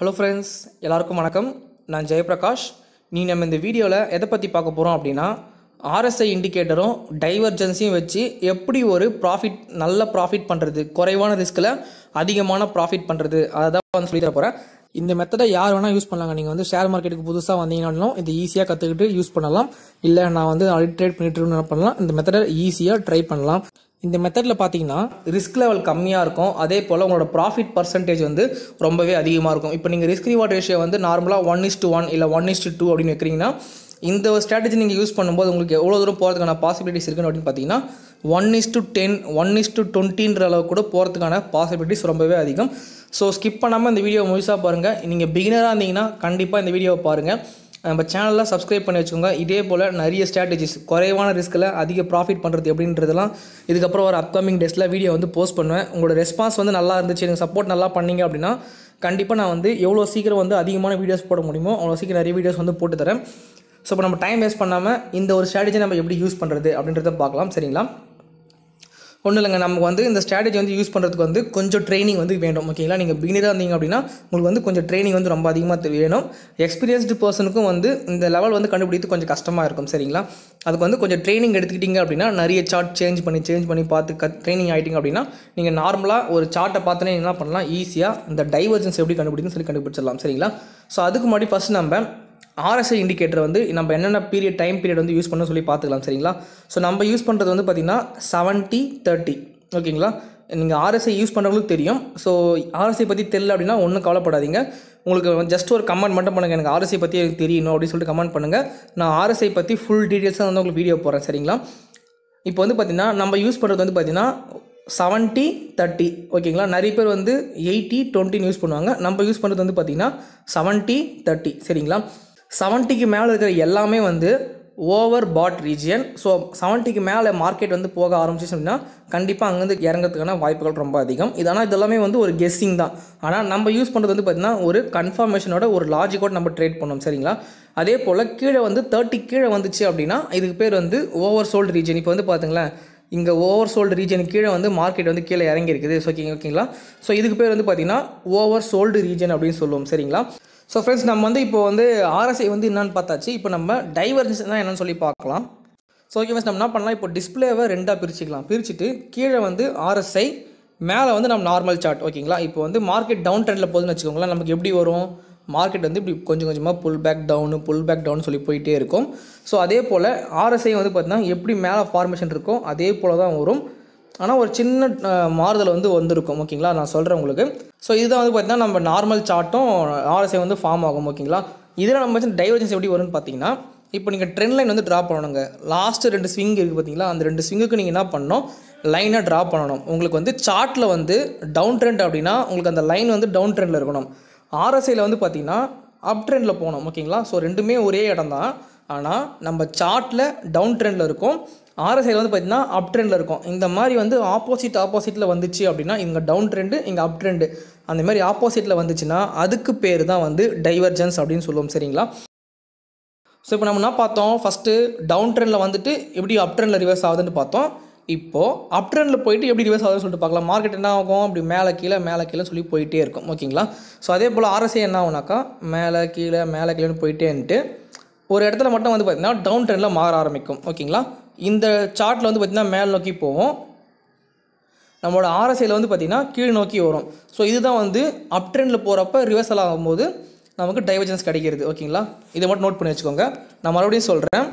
Hello friends, எல்லாருக்கும் வணக்கம். நான் ஜெயபிரகாஷ். நம்ம இந்த வீடியோவில் எதை பற்றி பார்க்க போகிறோம் அப்படின்னா, RSI இண்டிகேட்டரும் டைவர்ஜென்ஸையும் வச்சு எப்படி ஒரு நல்ல ப்ராஃபிட் பண்ணுறது, குறைவான ரிஸ்கில் அதிகமான ப்ராஃபிட் பண்ணுறது, அதை தான் வந்து சொல்லி தர போகிறேன். இந்த மெத்தடை யார் வேணால் யூஸ் பண்ணலாங்க. நீங்கள் வந்து ஷேர் மார்க்கெட்டுக்கு புதுசாக வந்தீங்கன்னாலும் இது ஈஸியாக கற்றுக்கிட்டு யூஸ் பண்ணலாம். இல்லை நான் வந்து ஆல்ரெடி ட்ரேட் பண்ணிட்டு பண்ணலாம். இந்த மெத்தடை ஈஸியாக ட்ரை பண்ணலாம். இந்த மெத்தடில் பார்த்தீங்கன்னா ரிஸ்க் லெவல் கம்மியாக இருக்கும். அதே போல் உங்களோட ப்ராஃபிட் பர்சன்டேஜ் வந்து ரொம்பவே அதிகமாக இருக்கும். இப்போ நீங்கள் ரிஸ்க் ரிவார்ட் ரேஷியோ வந்து நார்மலாக 1:1 இல்லை 1:2 அப்படின்னு வைக்கிறீங்கன்னா, இந்த ஒரு ஸ்ட்ராட்டஜி நீங்கள் யூஸ் பண்ணும்போது உங்களுக்கு எவ்வளோ தூரம் போகிறதுக்கான பாசிபிலிட்டிஸ் இருக்குன்னு அப்படின்னு பார்த்தீங்கன்னா 1:10 1:20 அளவு கூட போகிறதுக்கான பாசிபிலிட்டிஸ் ரொம்பவே அதிகம். ஸோ ஸ்கிப் பண்ணாமல் இந்த வீடியோ முழுசாக பாருங்கள். நீங்கள் பிகினராக இருந்தீங்கன்னா கண்டிப்பாக இந்த வீடியோவை பாருங்கள். நம்ம சேனலில் சப்ஸ்கிரைப் பண்ணி வச்சுக்கோங்க. இதே போல் நிறைய ஸ்ட்ராட்டஜிஸ் குறைவான ரிஸ்கில் அதிக ப்ராஃபிட் பண்ணுறது எப்படின்றதெல்லாம் இதுக்கப்புறம் ஒரு அப்கமிங் டேஸில் வீடியோ வந்து போஸ்ட் பண்ணுவேன். உங்களோட ரெஸ்பான்ஸ் வந்து நல்லா இருந்துச்சு, எனக்கு சப்போர்ட் நல்லா பண்ணீங்க அப்படின்னா கண்டிப்பாக நான் வந்து எவ்வளோ சீக்கிரம் வந்து அதிகமான வீடியோஸ் போட முடியுமோ அவ்வளோ சீக்கிரம் நிறைய வீடியோஸ் வந்து போட்டு தரேன். ஸோ இப்போ நம்ம டைம் வேஸ்ட் பண்ணாமல் இந்த ஒரு ஸ்ட்ராட்டஜி நம்ம எப்படி யூஸ் பண்ணுறது அப்படின்றத பார்க்கலாம். சரிங்களா? ஒன்றும் இல்லைங்க, நமக்கு வந்து இந்த ஸ்ட்ராட்டஜி வந்து யூஸ் பண்ணுறதுக்கு வந்து கொஞ்சம் ட்ரைனிங் வந்து வேணும். ஓகேங்களா? நீங்கள் பிகினராக இருந்தீங்க அப்படின்னா உங்களுக்கு வந்து கொஞ்சம் ட்ரைனிங் வந்து ரொம்ப அதிகமாக வேணும். எக்ஸ்பீரியன்ஸ்டு பர்சனுக்கும் வந்து இந்த லெவல் வந்து கண்டுபிடித்து கொஞ்சம் கஷ்டமாக இருக்கும். சரிங்களா? அதுக்கு வந்து கொஞ்சம் ட்ரைனிங் எடுத்துக்கிட்டிங்க அப்படின்னா நிறைய சார்ட் சேஞ்ச் பண்ணி பார்த்து ட்ரைனிங் ஆகிட்டிங்க அப்படின்னா நீங்கள் நார்மலாக ஒரு சார்ட்டை பார்த்தோன்னே என்ன பண்ணலாம், ஈஸியாக இந்த டைவர்ஜென்ஸ் எப்படி கண்டுபிடிக்குன்னு சொல்லி கண்டுபிடிச்சிடலாம். சரிங்களா? ஸோ அதுக்கு முன்னாடி ஃபஸ்ட் நம்ம RSI இண்டிகேட்டர் வந்து நம்ம என்னென்ன டைம் பீரியட் வந்து யூஸ் பண்ண சொல்லி பார்த்துக்கலாம். சரிங்களா? ஸோ நம்ம யூஸ் பண்ணுறது வந்து பார்த்திங்கன்னா 70-30. ஓகேங்களா? நீங்கள் RSI யூஸ் பண்ணுறவங்களுக்கு தெரியும். ஸோ RSI பற்றி தெரியல அப்படின்னா ஒன்றும் கவலைப்படாதீங்க. உங்களுக்கு ஜஸ்ட் ஒரு கமெண்ட் மட்டும் பண்ணுங்கள், எனக்கு RSI பற்றி எனக்கு தெரியணும் அப்படின்னு சொல்லிட்டு கமெண்ட் பண்ணுங்கள். நான் RSI பற்றி ஃபுல் டீட்டெயில்ஸாக வந்து உங்களுக்கு வீடியோ போடுறேன். சரிங்களா? இப்போ வந்து பார்த்திங்கன்னா நம்ம யூஸ் பண்ணுறது வந்து பார்த்திங்கன்னா 70-30. ஓகேங்களா? நிறைய பேர் வந்து 80-20 யூஸ் பண்ணுவாங்க. நம்ம யூஸ் பண்ணுறது வந்து பார்த்திங்கன்னா 70-30. சரிங்களா? 70க்கு மேலே இருக்கிற எல்லாமே வந்து ஓவர் பாட் ரீஜியன். ஸோ 70க்கு மேலே மார்க்கெட் வந்து போக ஆரம்பிச்சிச்சு அப்படின்னா கண்டிப்பாக அங்கேருந்து இறங்கிறதுக்கான வாய்ப்புகள் ரொம்ப அதிகம். இதெல்லாமே வந்து ஒரு கெஸ்ஸிங் தான். ஆனால் நம்ம யூஸ் பண்ணுறது வந்து பார்த்திங்கன்னா ஒரு கன்ஃபர்மேஷனோட ஒரு லாஜிக்கோட நம்ம ட்ரேட் பண்ணோம். சரிங்களா? அதே போல் கீழே வந்து 30 கீழே வந்துச்சு அப்படின்னா இதுக்கு பேர் வந்து ஓவர் சோல்டு ரீஜன். இப்போ வந்து பார்த்துங்களேன், இங்கே ஓவர் சோல்டு ரீஜனுக்கு கீழே வந்து மார்க்கெட் வந்து கீழே இறங்கி இருக்குது. ஸோ ஓகேங்களா? ஸோ இதுக்கு பேர் வந்து பார்த்திங்கன்னா ஓவர் சோல்டு ரீஜன் அப்படின்னு சொல்லுவோம். சரிங்களா? ஸோ ஃப்ரெண்ட்ஸ், நம்ம வந்து இப்போ வந்து RSI வந்து என்னென்னு பார்த்தாச்சு. இப்போ நம்ம டைவர்ஜென்ஸ் தான் என்னென்னு சொல்லி பார்க்கலாம். ஸோ ஓகே ஃப்ரெண்ட்ஸ், நம்ம என்ன பண்ணலாம், இப்போ டிஸ்பிளேவை ரெண்டாக பிரிச்சுட்டு கீழே வந்து RSI, மேலே வந்து நம்ம நார்மல் சார்ட். ஓகேங்களா? இப்போ வந்து மார்க்கெட் டவுன் ட்ரெண்டில் போகுதுன்னு வச்சுக்கோங்களேன். நமக்கு எப்படி வரும், மார்க்கெட் வந்து இப்படி கொஞ்சம் கொஞ்சமாக புல் பேக் டவுன் சொல்லி போயிட்டே இருக்கும். ஸோ அதே போல் RSI வந்து பார்த்திங்கன்னா எப்படி மேலே ஃபார்மேஷன் இருக்கும் அதே போல் தான் வரும். ஆனால் ஒரு சின்ன மாறுதல் வந்து வந்திருக்கும். ஓகேங்களா? நான் சொல்கிறேன் உங்களுக்கு. ஸோ இதுதான் வந்து பார்த்திங்கன்னா நம்ம நார்மல் சார்ட்டும் RSI வந்து ஃபார்ம் ஆகும். ஓகேங்களா? இதில் நம்ம வந்து டைவர்ஜென்ஸ் எப்படி வரும்னு பார்த்தீங்கன்னா, இப்போ நீங்கள் ட்ரெண்ட் லைன் வந்து ட்ரா பண்ணணுங்க. லாஸ்ட்டு 2 ஸ்விங் இருக்குது பார்த்தீங்களா, அந்த 2 ஸ்விங்குக்கு நீங்கள் என்ன பண்ணணும், லைனாக ட்ரா பண்ணணும். உங்களுக்கு வந்து சார்ட்டில் வந்து டவுன் ட்ரெண்ட் அப்படின்னா உங்களுக்கு அந்த லைன் வந்து டவுன் ட்ரெண்டில் இருக்கணும். RSIயில் வந்து பார்த்திங்கன்னா அப் ட்ரெண்டில் போகணும். ஓகேங்களா? ஸோ ரெண்டுமே ஒரே இடம் தான். ஆனால் நம்ம சார்ட்டில் டவுன் ட்ரெண்டில் இருக்கும், RSIயில் வந்து பார்த்திங்கன்னா அப் ட்ரெண்டில் இருக்கும். இந்த மாதிரி வந்து ஆப்போசிட்டில் வந்துச்சு அப்படின்னா இங்கே டவுன் ட்ரெண்டு, இங்கே அப் ட்ரெண்டு, அந்த மாதிரி ஆப்போசிட்டில் வந்துச்சுன்னா அதுக்கு பேர் தான் வந்து டைவர்ஜென்ஸ் அப்படின்னு சொல்லுவோம். சரிங்களா? ஸோ இப்போ நம்ம என்ன பார்த்தோம், ஃபஸ்ட்டு டவுன் ட்ரெண்டில் வந்துட்டு எப்படி அப் ட்ரெண்டில் ரிவர்ஸ் ஆகுதுன்னு பார்த்தோம். இப்போது அப் ட்ரெண்டில் போயிட்டு எப்படி ரிவர்ஸ் ஆகுதுன்னு சொல்லிட்டு பார்க்கலாம். மார்க்கெட் என்ன ஆகும், அப்படி மேலே கீழே சொல்லி போயிட்டே இருக்கும். ஓகேங்களா? ஸோ அதே போல் RSI என்ன ஆகுனாக்கா மேலே கீழேன்னு போயிட்டே இருந்துட்டு ஒரு இடத்துல மட்டும் வந்து பார்த்திங்கன்னா டவுன் ட்ரெண்டில் மாற ஆரம்பிக்கும். ஓகேங்களா? இந்த சார்ட்டில் வந்து பார்த்திங்கன்னா மேல் நோக்கி போவோம், நம்மளோட RSIயில் வந்து பார்த்திங்கன்னா கீழ் நோக்கி வரும். ஸோ இதுதான் வந்து அப் ட்ரெண்டில் போகிறப்ப ரிவர்சல் ஆகும்போது நமக்கு டைவர்ஜென்ஸ் கிடைக்கிறது. ஓகேங்களா? இதை மட்டும் நோட் பண்ணி வச்சுக்கோங்க. நான் மறுபடியும் சொல்கிறேன்.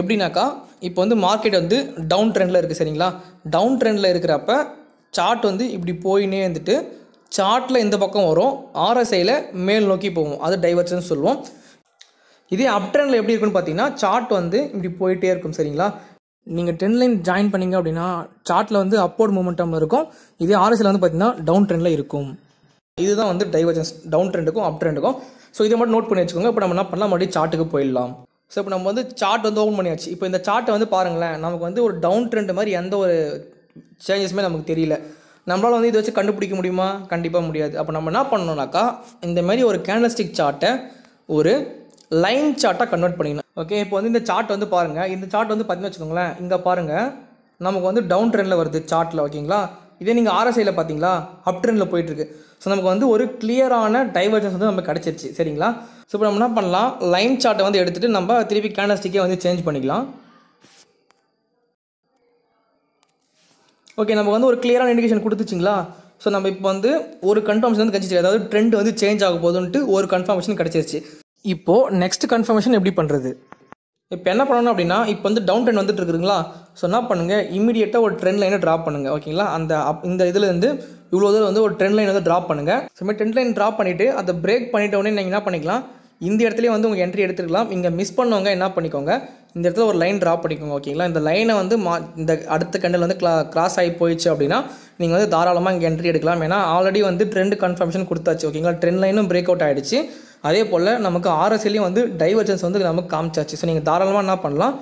எப்படின்னாக்கா, இப்போ வந்து மார்க்கெட் வந்து டவுன் ட்ரெண்டில் இருக்குது. சரிங்களா? டவுன் ட்ரெண்டில் இருக்கிறப்ப சார்ட் வந்து இப்படி போயினே இருந்துட்டு சார்ட்டில் இந்த பக்கம் வரும், RSIயில் மேல் நோக்கி போவோம், அது டைவர்ஜென்ஸ் சொல்லுவோம். இதே அப் ட்ரெண்டில் எப்படி இருக்குன்னு பார்த்தீங்கன்னா சார்ட் வந்து இப்படி போயிட்டே இருக்கும். சரிங்களா? நீங்கள் ட்ரெண்ட் லைன் ஜாயின் பண்ணிங்க அப்படின்னா சார்ட்டில் வந்து அப்போர்ட் மூமெண்டம் இருக்கும். இதே RSIயில் வந்து பார்த்திங்கன்னா டவுன் ட்ரெண்டில் இருக்கும். இதுதான் வந்து டைவர்ஜென்ஸ், டவுன் ட்ரெண்டுக்கும் அப் ட்ரெண்டுக்கும். ஸோ இதை மட்டும் நோட் பண்ணி வச்சுக்கோங்க. இப்போ நம்ம என்ன பண்ணலாம், மறுபடியும் சார்ட்டுக்கு போயிடலாம். ஸோ இப்போ நம்ம வந்து சார்ட் வந்து ஓப்பன் பண்ணியாச்சு. இப்போ இந்த சார்ட்டை வந்து பாருங்களேன், நமக்கு வந்து ஒரு டவுன் ட்ரெண்ட் மாதிரி எந்த ஒரு சேஞ்சஸுமே நமக்கு தெரியல. நம்மளால் வந்து இதை வச்சு கண்டுபிடிக்க முடியுமா? கண்டிப்பாக முடியாது. அப்போ நம்ம என்ன பண்ணணும்னாக்கா இந்த மாதிரி ஒரு கேண்டல்ஸ்டிக் சார்ட்டை ஒரு லைன் சார்ட்டாக கன்வெர்ட் பண்ணிக்கணும். ஓகே, இப்போ வந்து இந்த சார்ட் வந்து பாருங்கள். இந்த சார்ட் வந்து பார்த்தீங்கன்னு வச்சுக்கோங்களேன், இங்கே பாருங்கள் நமக்கு வந்து டவுன் ட்ரெண்டில் வருது சார்ட்டில். ஓகேங்களா? இதே நீங்கள் RSIயில் பார்த்தீங்களா அப் ட்ரெண்டில் போயிட்டுருக்கு. ஸோ நமக்கு வந்து ஒரு கிளியரான டைவர்ஜன்ஸ் வந்து நமக்கு கிடச்சிருச்சு. சரிங்களா? ஸோ இப்போ நம்ம என்ன பண்ணலாம், லைன் சார்ட்டை வந்து எடுத்துகிட்டு நம்ம திருப்பி கேண்டல்ஸ்டிக்கே வந்து சேஞ்ச் பண்ணிக்கலாம். ஓகே, நமக்கு வந்து ஒரு கிளியரான இண்டிகேஷன் கொடுத்துச்சிங்களா. ஸோ நம்ம இப்போ வந்து ஒரு கன்ஃபர்மேஷன் வந்து கிடச்சிச்சு, அதாவது ட்ரெண்ட் வந்து சேஞ்ச் ஆக போதுன்ட்டு ஒரு கன்ஃபர்மேஷன் கிடச்சிருச்சு. இப்போது நெக்ஸ்ட் கன்ஃபர்மேஷன் எப்படி பண்ணுறது? இப்போ என்ன பண்ணணும் அப்படின்னா, இப்போ வந்து டவுன் ட்ரெண்ட் வந்துட்டு இருக்குங்களா. ஸோ என்ன பண்ணுங்கள், இமீடியட்டாக ஒரு ட்ரெண்ட் லைனை ட்ராப் பண்ணுங்கள். ஓகேங்களா? இந்த இதில் இருந்து இவ்வளோ தூரம் வந்து ஒரு ட்ரெண்ட் லைன் வந்து ட்ராப் பண்ணுங்கள். ஸோ மாதிரி ட்ரெண்ட் லைன் ட்ராப் பண்ணிவிட்டு அதை பிரேக் பண்ணிட்ட உடனே நீங்கள் என்ன பண்ணிக்கலாம், இந்த இடத்துலேயே வந்து உங்கள் என்ட்ரி எடுத்துக்கலாம். இங்கே மிஸ் பண்ணவங்க என்ன பண்ணிக்கோங்க, இந்த இடத்துல ஒரு லைன் ட்ராப் பண்ணிக்கோங்க. ஓகேங்களா? இந்த லைனை வந்து இந்த அடுத்த கண்டல் வந்து கிராஸ் ஆகி போயிடுச்சு அப்படின்னா நீங்கள் வந்து தாராளமாக இங்கே என்ட்ரி எடுக்கலாம். ஏன்னா ஆல்ரெடி வந்து ட்ரெண்ட் கன்ஃபர்மேஷன் கொடுத்தாச்சு. ஓகேங்களா? ட்ரெண்ட் லைனும் பிரேக் அவுட் ஆகிடுச்சு. அதே போல் நமக்கு RSIலையும் வந்து டைவர்ஜன்ஸ் வந்து நமக்கு காமிச்சாச்சு. ஸோ நீங்கள் தாராளமாக என்ன பண்ணலாம்,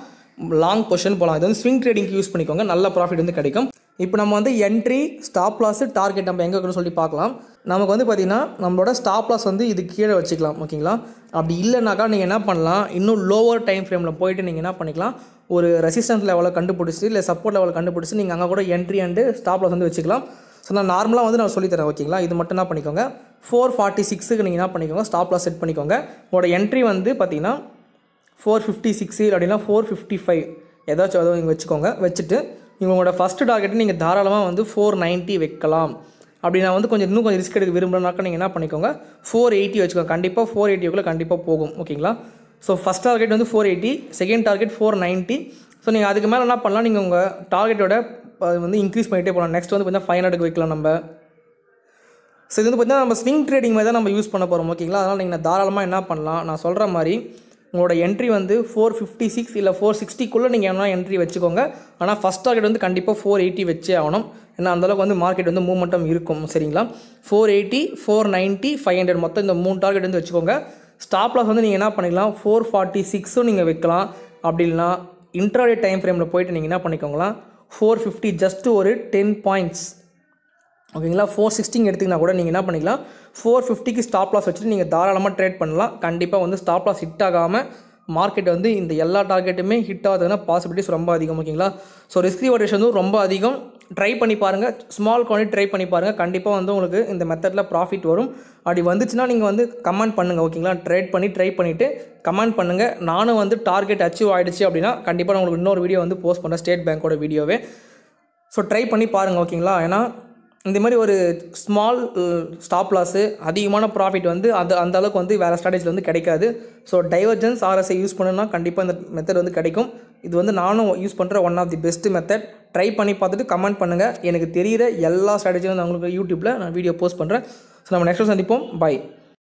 லாங் பொசிஷன் போகலாம். இது வந்து ஸ்விங் ட்ரேடிங்க்கு யூஸ் பண்ணிக்கோங்க, நல்ல ப்ராஃபிட் வந்து கிடைக்கும். இப்போ நம்ம வந்து என்ட்ரி, ஸ்டாப் லாஸ், டார்கெட் நம்ம எங்கே இருக்குன்னு சொல்லி பார்க்கலாம். நமக்கு வந்து பார்த்திங்கன்னா நம்மளோட ஸ்டாப் லாஸ் வந்து இது கீழே வச்சுக்கலாம். ஓகேங்களா? அப்படி இல்லைனாக்கா நீங்கள் என்ன பண்ணலாம், இன்னும் லோவர் டைம் ஃப்ரேமில் போயிட்டு நீங்கள் என்ன பண்ணிக்கலாம், ஒரு ரெசிஸ்டன்ஸ் லெவலை கண்டுபிடிச்சி இல்லை சப்போர்ட் லெவலை கண்டுபிடிச்சி நீங்கள் அங்கே கூட என்ட்ரி அண்டு ஸ்டாப் லாஸ் வந்து வச்சுக்கலாம். ஸோ நான் நார்மலாக வந்து நான் சொல்லித்தரேன். ஓகேங்களா? இது மட்டும் என்ன பண்ணிக்கோங்க, 446க்கு நீங்கள் என்ன பண்ணிக்கோங்க, ஸ்டாப் லாஸ் செட் பண்ணிக்கோங்க. உங்களோட என்ட்ரி வந்து பார்த்திங்கன்னா 456 அப்படின்னா 455 ஏதாச்சும் அதுவும் நீங்கள் வச்சுக்கோங்க. வச்சுட்டு உங்களோட ஃபஸ்ட்டு டார்கெட்டு நீங்கள் தாராளமாக வந்து 490 வைக்கலாம். அப்படி நான் வந்து இன்னும் கொஞ்சம் ரிஸ்க் எடுக்க விரும்புகிறேன்னாக்கா நீங்கள் என்ன பண்ணிக்கோங்க, 480 வச்சுக்கோங்க. கண்டிப்பாக 480க்குள்ளே கண்டிப்பாக போகும். ஓகேங்களா? ஸோ ஃபஸ்ட் டார்கெட் வந்து 480, செகண்ட் டார்கெட் 490. ஸோ நீங்கள் அதுக்கு மேலே என்ன பண்ணலாம், நீங்கள் உங்கள் டார்கெட்டோட வந்து இன்க்ரீஸ் பண்ணிகிட்டே போகலாம். நெக்ஸ்ட் வந்து பார்த்தீங்கன்னா 500க்கு வைக்கலாம் நம்ம. ஸோ இது வந்து பார்த்தீங்கன்னா நம்ம ஸ்விங் ட்ரேடிங் மாதிரி தான் நம்ம யூஸ் பண்ண போகிறோம். ஓகேங்களா? அதனால் நீங்கள் தாராளமாக என்ன பண்ணலாம், நான் சொல்கிற மாதிரி உங்களோட என்ட்ரி வந்து 456 இல்லை 460க்குள்ளே நீங்கள் என்ன என்ட்ரி வச்சுக்கோங்க. ஆனால் ஃபஸ்ட் டார்கெட் வந்து கண்டிப்பாக 480 வச்சே ஆகணும். ஏன்னா அந்தளவுக்கு வந்து மார்க்கெட் வந்து மூவ்மெண்டம் இருக்கும். சரிங்களா? 480, 490, 500 மொத்தம் இந்த 3 டார்கெட் வந்து வச்சுக்கோங்க. ஸ்டாப் லாஸ் வந்து நீங்கள் என்ன பண்ணிக்கலாம், 446ம் நீங்கள் வைக்கலாம். அப்படி இல்லைனா இன்ட்ராடே டைம் ஃப்ரேமில் போய்ட்டு நீங்கள் என்ன பண்ணிக்கோங்களா, 450 ஜஸ்ட்டு ஒரு 10 பாயிண்ட்ஸ். ஓகேங்களா? 460 எடுத்திங்கன்னா கூட நீங்கள் என்ன பண்ணிக்கலாம், 450க்கு ஸ்டாப் லாஸ் வச்சுட்டு நீங்கள் தாராளமாக ட்ரேட் பண்ணலாம். கண்டிப்பாக வந்து ஸ்டாப் லாஸ் ஹிட் ஆகாமல் மார்க்கெட் வந்து இந்த எல்லா டார்கெட்டுமே ஹிட் ஆகுதுன்னா பாசிபிலிட்டிஸ் ரொம்ப அதிகம். ஓகேங்களா? ஸோ ரிஸ்க் ரிவார்ட் ரேஷியோ வந்து ரொம்ப அதிகம். ட்ரை பண்ணி பாருங்கள், ஸ்மால் குவான்டிட்டி ட்ரை பண்ணி பாருங்கள். கண்டிப்பாக வந்து உங்களுக்கு இந்த மெத்தடில் ப்ராஃபிட் வரும். அப்படி வந்துச்சுன்னா நீங்கள் வந்து கமெண்ட் பண்ணுங்கள். ஓகேங்களா? ட்ரை பண்ணிவிட்டு கமெண்ட் பண்ணுங்கள். நானும் வந்து டார்கெட் அச்சீவ் ஆகிடுச்சு அப்படின்னா கண்டிப்பாக நான் உங்களுக்கு இன்னொரு வீடியோ வந்து போஸ்ட் பண்ணுறேன், ஸ்டேட் பேங்க்கோட வீடியோவே. ஸோ ட்ரை பண்ணி பாருங்கள். ஓகேங்களா? ஏன்னா இந்த மாதிரி ஒரு ஸ்மால் ஸ்டாப் லாஸு அதிகமான ப்ராஃபிட் வந்து அந்த அளவுக்கு வந்து வேறு ஸ்ட்ராட்டஜியில் வந்து கிடைக்காது. ஸோ டைவர்ஜன்ஸ் RSI யூஸ் பண்ணுன்னா கண்டிப்பாக இந்த மெத்தட் வந்து கிடைக்கும். இது வந்து நானும் யூஸ் பண்ணுற one of the best method. Try பண்ணி பார்த்துட்டு கமெண்ட் பண்ணுங்கள். எனக்கு தெரிகிற எல்லா ஸ்ட்ராட்டஜியும் வந்து உங்களுக்கு யூடியூப்பில் நான் வீடியோ போஸ்ட் பண்ணுறேன். ஸோ நம்ம நெக்ஸ்ட் சந்திப்போம். பை.